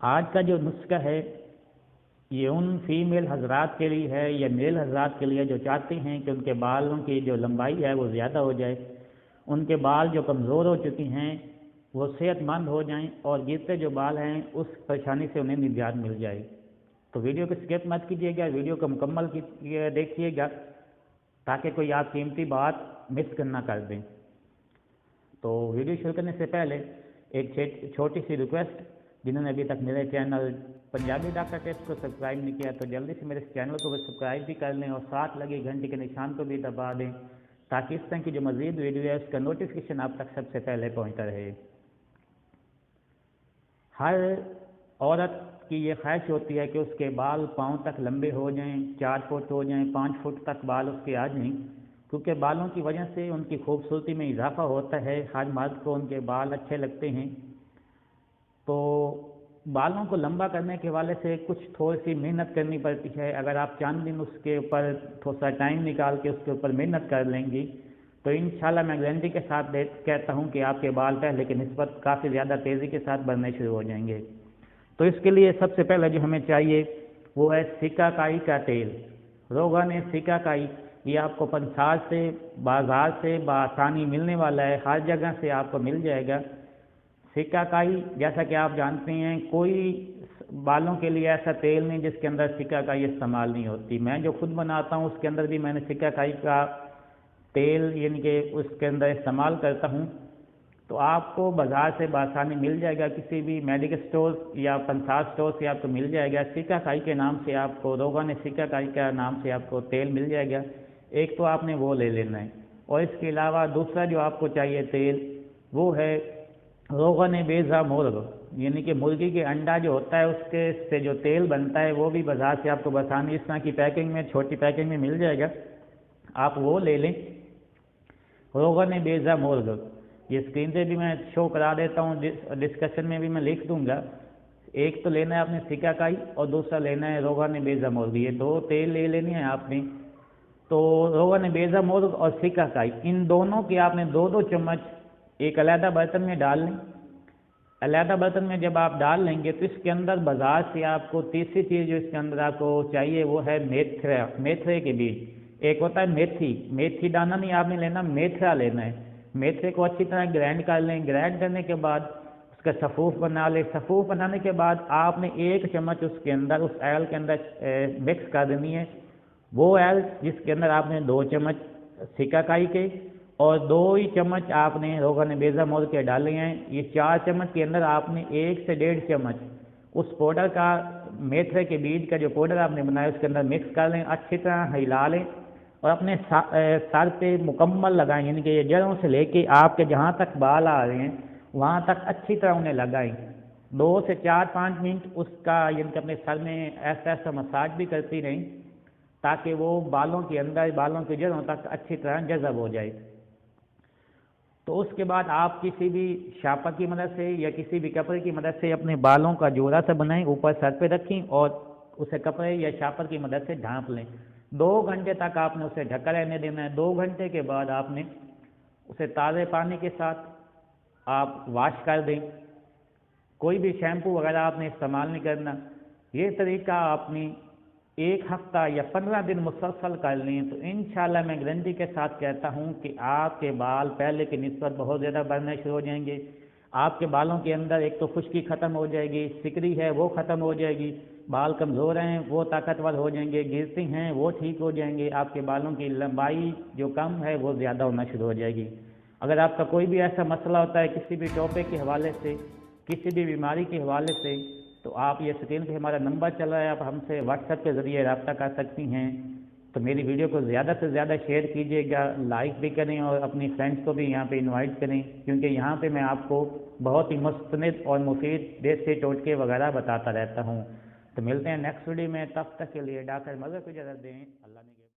آج کا جو نسخہ ہے یہ ان فیمیل حضرات کے لیے ہے یا میل حضرات کے لیے جو چاہتے ہیں کہ ان کے بالوں کی جو لمبائی ہے وہ زیادہ ہو جائے، ان کے بال جو کمزور ہو چکی ہیں وہ صحت مند ہو جائیں اور گرتے جو بال ہیں اس پریشانی سے انہیں نجات مل جائے۔ تو ویڈیو کو اسکپ مت کیجیے گا، ویڈیو کو مکمل دیکھیے گا تاکہ کوئی آپ قیمتی بات مس کرنا کر دیں۔ تو ویڈیو شروع کرنے سے پہلے ایک چھوٹی سی ریکویسٹ، جنہوں نے ابھی تک میرے چینل پنجابی ڈاکٹر ٹپس کو سبسکرائب نہیں کیا تو جلدی سے میرے اس چینل کو بھی سبسکرائب بھی کر لیں اور ساتھ لگے گھنٹی کے نشان کو بھی دبا دیں تاکہ اس طرح کی جو مزید ویڈیو ہے اس کا نوٹیفیکیشن آپ تک سب سے پہلے پہنچتا رہے۔ ہر عورت کی یہ خواہش ہوتی ہے کہ اس کے بال پاؤں تک لمبے ہو جائیں، 4 فٹ ہو جائیں، 5 فٹ تک بال اس کے آ جائیں، کیونکہ بالوں کی وجہ سے ان کی خوبصورتی میں اضافہ ہوتا ہے، ہر مرد کو ان کے بال اچھے لگتے ہیں۔ تو بالوں کو لمبا کرنے کے حوالے سے کچھ تھوڑی سی محنت کرنی پڑتی ہے۔ اگر آپ چند دن اس کے اوپر تھوڑا سا ٹائم نکال کے اس کے اوپر محنت کر لیں گی تو انشاءاللہ میں گارنٹی کے ساتھ کہتا ہوں کہ آپ کے بال پہلے کی نسبت کافی زیادہ تیزی کے ساتھ بڑھنے شروع ہو جائیں گے۔ تو اس کے لیے سب سے پہلے جو ہمیں چاہیے وہ ہے سکہ کائی کا تیل، روغن سکہ کائی۔ یہ آپ کو پنسار سے، بازار سے بآسانی ملنے والا ہے، ہر جگہ سے آپ کو مل جائے گا۔ سکہ کائی جیسا کہ آپ جانتے ہیں کوئی بالوں کے لیے ایسا تیل نہیں جس کے اندر سکہ کائی استعمال نہیں ہوتی۔ میں جو خود بناتا ہوں اس کے اندر بھی میں نے سکہ کائی کا تیل یعنی کہ اس کے اندر استعمال کرتا ہوں، تو آپ کو بازار سے بآسانی مل جائے گا، کسی بھی میڈیکل اسٹور یا پنسار اسٹور سے آپ کو مل جائے گا۔ سکہ کائی کے نام سے آپ کو، روغن سکہ کائی کا نام سے آپ کو تیل مل جائے گا، ایک تو آپ نے وہ لے لینا ہے۔ اور اس کے علاوہ دوسرا جو آپ کو چاہیے تیل وہ ہے روغن بیضہ مرغ، یعنی کہ مرغی کے انڈا جو ہوتا ہے اس کے سے جو تیل بنتا ہے وہ بھی بازار سے آپ کو بآسانی اس طرح کی پیکنگ میں، چھوٹی پیکنگ میں مل جائے گا، آپ وہ لے لیں۔ روغن بیضہ مرغ، یہ اسکرین پہ بھی میں شو کرا دیتا ہوں، ڈسکشن میں بھی میں لکھ دوں گا۔ ایک تو لینا ہے آپ نے سکہ کائی اور دوسرا لینا ہے روغن بیضہ مرغ، یہ دو تیل لے لینے ہیں آپ نے۔ تو روغن بیضہ مرغ اور سکہ کائی ان دونوں کی آپ نے 2 چمچ ایک علیحدہ برتن میں ڈال لیں۔ علیحدہ برتن میں جب آپ ڈال لیں گے تو اس کے اندر بازار سے آپ کو تیسری چیز جو اس کے اندر آپ کو چاہیے وہ ہے میتھرے کے بیج۔ ایک ہوتا ہے میتھی دانہ نہیں آپ نے لینا، میتھرا لینا ہے۔ میتھرے کو اچھی طرح گرائنڈ کر لیں، گرائنڈ کرنے کے بعد اس کا صفوف بنا لیں۔ صفوف بنانے کے بعد آپ نے 1 چمچ اس کے اندر، اس آئل کے اندر مکس کر دینی ہے، وہ آئل جس کے اندر آپ نے 2 چمچ سکہ کائی کے اور 2 ہی چمچ آپ نے روغن بیضہ مرغ کے ڈالے ہیں۔ یہ 4 چمچ کے اندر آپ نے 1 سے 1.5 چمچ اس پاؤڈر کا، میتھرے کے بیج کا جو پاؤڈر آپ نے بنایا اس کے اندر مکس کر لیں، اچھی طرح ہلا لیں اور اپنے سر پہ مکمل لگائیں، یعنی کہ یہ جڑوں سے لے کے آپ کے جہاں تک بال آ رہے ہیں وہاں تک اچھی طرح انہیں لگائیں۔ 2 سے 4-5 منٹ اس کا یعنی کہ اپنے سر میں ایسا مساج بھی کرتی رہیں تاکہ وہ بالوں کے اندر، بالوں کی جڑوں تک اچھی طرح جذب ہو جائے۔ تو اس کے بعد آپ کسی بھی شاپر کی مدد سے یا کسی بھی کپڑے کی مدد سے اپنے بالوں کا جوڑا سا بنائیں، اوپر سر پہ رکھیں اور اسے کپڑے یا شاپر کی مدد سے ڈھانپ لیں۔ 2 گھنٹے تک آپ نے اسے ڈھکا رہنے دینا ہے۔ 2 گھنٹے کے بعد آپ نے اسے تازے پانی کے ساتھ آپ واش کر دیں، کوئی بھی شیمپو وغیرہ آپ نے استعمال نہیں کرنا۔ یہ طریقہ آپ نے 1 ہفتہ یا 15 دن مسلسل کر لیں تو انشاءاللہ میں گارنٹی کے ساتھ کہتا ہوں کہ آپ کے بال پہلے کی نسبت بہت زیادہ بڑھنے شروع ہو جائیں گے۔ آپ کے بالوں کے اندر ایک تو خشکی ختم ہو جائے گی، سکری ہے وہ ختم ہو جائے گی، بال کمزور ہیں وہ طاقتور ہو جائیں گے، گرتے ہیں وہ ٹھیک ہو جائیں گے، آپ کے بالوں کی لمبائی جو کم ہے وہ زیادہ ہونا شروع ہو جائے گی۔ اگر آپ کا کوئی بھی ایسا مسئلہ ہوتا ہے کسی بھی ٹاپک کے حوالے سے، کسی بھی بیماری کے حوالے سے، تو آپ یہ اسکرین پہ ہمارا نمبر چل رہا ہے، آپ ہم سے واٹس ایپ کے ذریعے رابطہ کر سکتی ہیں۔ تو میری ویڈیو کو زیادہ سے زیادہ شیئر کیجیے گا، لائک بھی کریں اور اپنی فرینڈس کو بھی یہاں پہ انوائٹ کریں، کیونکہ یہاں پہ میں آپ کو بہت ہی مستند اور مفید دیسی ٹوٹکے وغیرہ بتاتا رہتا ہوں۔ تو ملتے ہیں نیکسٹ ویڈیو میں، تب تک کے لیے ڈاکٹر مظہر کو اجازت دیں، اللہ نے